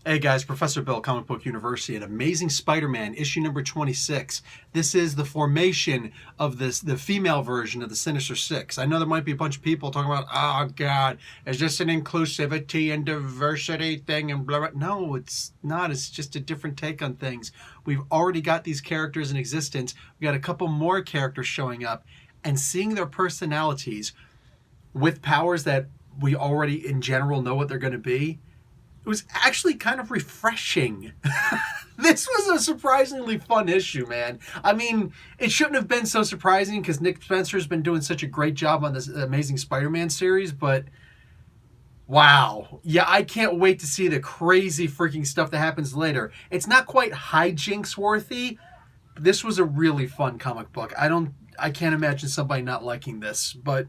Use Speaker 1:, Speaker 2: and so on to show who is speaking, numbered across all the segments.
Speaker 1: Hey guys, Professor Bill, Comic Book University, and Amazing Spider-Man, issue number 26. This is the formation of the female version of the Sinister Six. I know there might be a bunch of people talking about, oh God, is this an inclusivity and diversity thing and blah, blah. No, it's not. It's just a different take on things. We've already got these characters in existence. We got a couple more characters showing up, and seeing their personalities with powers that we already in general know what they're going to be. It was actually kind of refreshing. This was a surprisingly fun issue, man. I mean, it shouldn't have been so surprising because Nick Spencer's been doing such a great job on this Amazing Spider-Man series, but wow. Yeah, I can't wait to see the crazy freaking stuff that happens later. It's not quite hijinks worthy, but this was a really fun comic book. I can't imagine somebody not liking this, but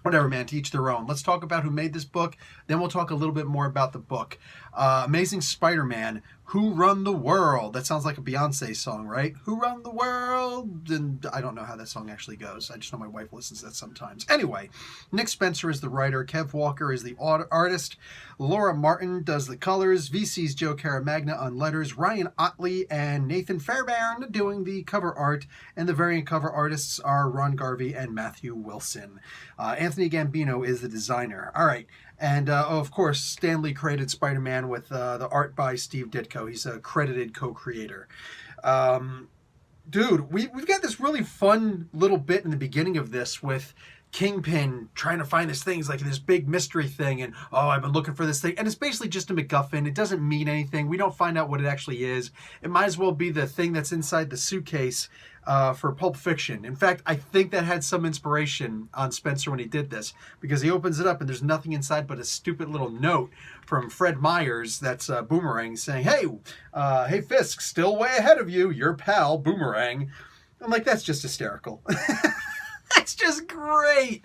Speaker 1: whatever, man, to each their own. Let's talk about who made this book. Then we'll talk a little bit more about the book. Amazing Spider-Man, Who Run the World. That sounds like a Beyonce song, right? Who Run the World? And I don't know how that song actually goes. I just know my wife listens to that sometimes. Anyway, Nick Spencer is the writer. Kev Walker is the artist. Laura Martin does the colors. VC's Joe Caramagna on letters. Ryan Otley and Nathan Fairbairn doing the cover art. And the variant cover artists are Ron Garvey and Matthew Wilson. Anthony Gambino is the designer. All right. And, of course, Stan Lee created Spider-Man with the art by Steve Ditko. He's a credited co-creator. Dude, we've got this really fun little bit in the beginning of this with Kingpin trying to find this thing. It's like this big mystery thing, and, oh, I've been looking for this thing. And it's basically just a MacGuffin. It doesn't mean anything. We don't find out what it actually is. It might as well be the thing that's inside the suitcase for Pulp Fiction. In fact, I think that had some inspiration on Spencer when he did this, because he opens it up and there's nothing inside but a stupid little note from Fred Myers, that's Boomerang, saying, hey Fisk, still way ahead of you, your pal Boomerang. I'm like, that's just hysterical. That's just great.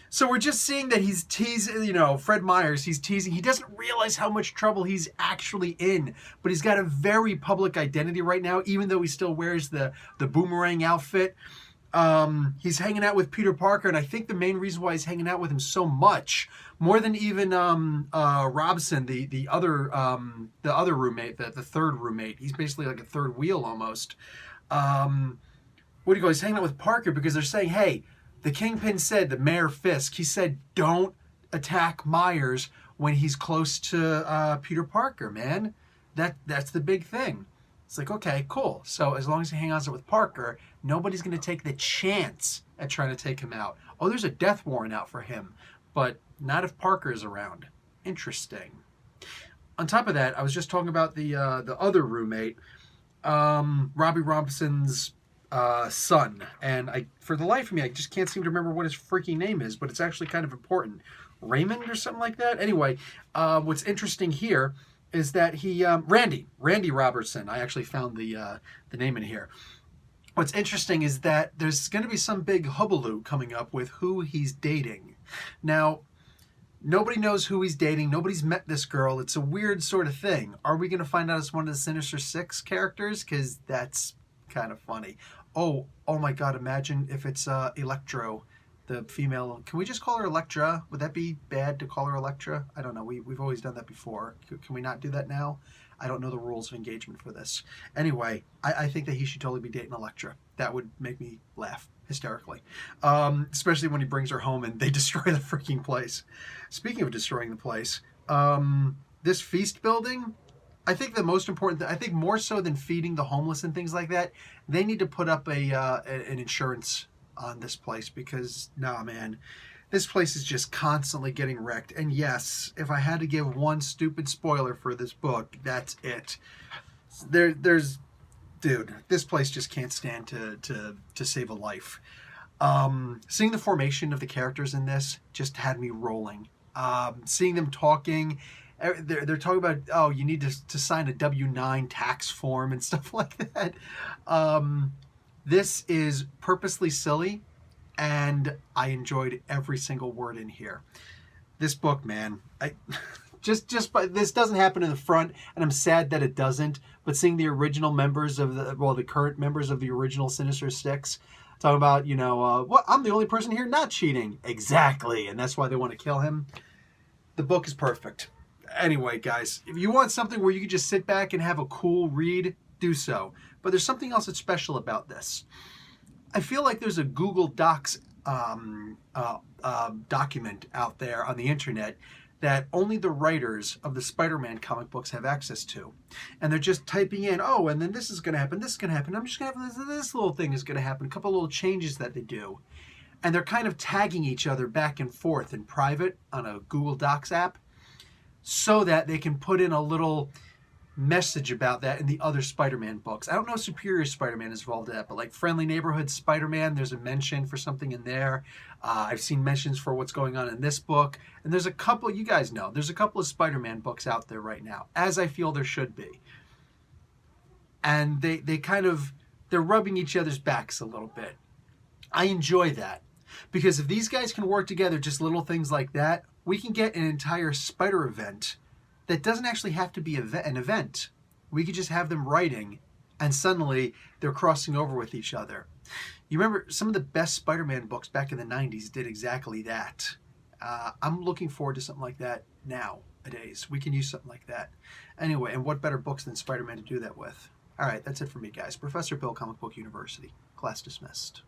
Speaker 1: So we're just seeing that he's teasing, Fred Myers, he's teasing. He doesn't realize how much trouble he's actually in, but he's got a very public identity right now, even though he still wears the Boomerang outfit. He's hanging out with Peter Parker, and I think the main reason why he's hanging out with him so much, more than even Robson, the other roommate, the third roommate, he's basically like a third wheel almost. He's hanging out with Parker because they're saying, hey, the Kingpin said, the Mayor Fisk, he said, don't attack Myers when he's close to Peter Parker, man. That's the big thing. It's like, okay, cool. So as long as he hangs out with Parker, nobody's going to take the chance at trying to take him out. Oh, there's a death warrant out for him, but not if Parker is around. Interesting. On top of that, I was just talking about the other roommate, Robbie Robinson's son, and for the life of me, I just can't seem to remember what his freaking name is, but it's actually kind of important. Raymond or something like that. Anyway, what's interesting here is that he Randy Robertson. I actually found the name in here. What's interesting is that there's going to be some big hullabaloo coming up with who he's dating. Now, nobody knows who he's dating. Nobody's met this girl. It's a weird sort of thing. Are we going to find out it's one of the Sinister Six characters? Because that's kind of funny. Oh my God, imagine if it's Electro, the female. Can we just call her Electra? Would that be bad to call her Electra? I don't know. We've always done that before. Can we not do that now? I don't know the rules of engagement for this. Anyway, I think that he should totally be dating Electra. That would make me laugh hysterically. Especially when he brings her home and they destroy the freaking place. Speaking of destroying the place, this feast building, I think the most important, I think more so than feeding the homeless and things like that, they need to put up an insurance on this place, because, nah, man, this place is just constantly getting wrecked. And yes, if I had to give one stupid spoiler for this book, that's it. Dude, this place just can't stand to save a life. Seeing the formation of the characters in this just had me rolling. Seeing them talking. They're talking about, oh, you need to sign a W-9 tax form and stuff like that. This is purposely silly, and I enjoyed every single word in here. This book, man, this doesn't happen in the front, and I'm sad that it doesn't. But seeing the original members of the current members of the original Sinister Six talking about, I'm the only person here not cheating. Exactly, and that's why they want to kill him. The book is perfect. Anyway, guys, if you want something where you can just sit back and have a cool read, do so. But there's something else that's special about this. I feel like there's a Google Docs document out there on the internet that only the writers of the Spider-Man comic books have access to. And they're just typing in, oh, and then this is going to happen, this is going to happen, I'm just going to have this little thing is going to happen, a couple little changes that they do. And they're kind of tagging each other back and forth in private on a Google Docs app so that they can put in a little message about that in the other Spider-Man books. I don't know if Superior Spider-Man is involved in that, but like Friendly Neighborhood Spider-Man, there's a mention for something in there. I've seen mentions for what's going on in this book. And there's a couple, you guys know, there's a couple of Spider-Man books out there right now, as I feel there should be. And they kind of, they're rubbing each other's backs a little bit. I enjoy that. Because if these guys can work together, just little things like that, we can get an entire Spider event that doesn't actually have to be an event. We could just have them writing, and suddenly they're crossing over with each other. You remember some of the best Spider-Man books back in the 90s did exactly that. I'm looking forward to something like that nowadays. We can use something like that. Anyway, and what better books than Spider-Man to do that with? All right, that's it for me, guys. Professor Bill, Comic Book University. Class dismissed.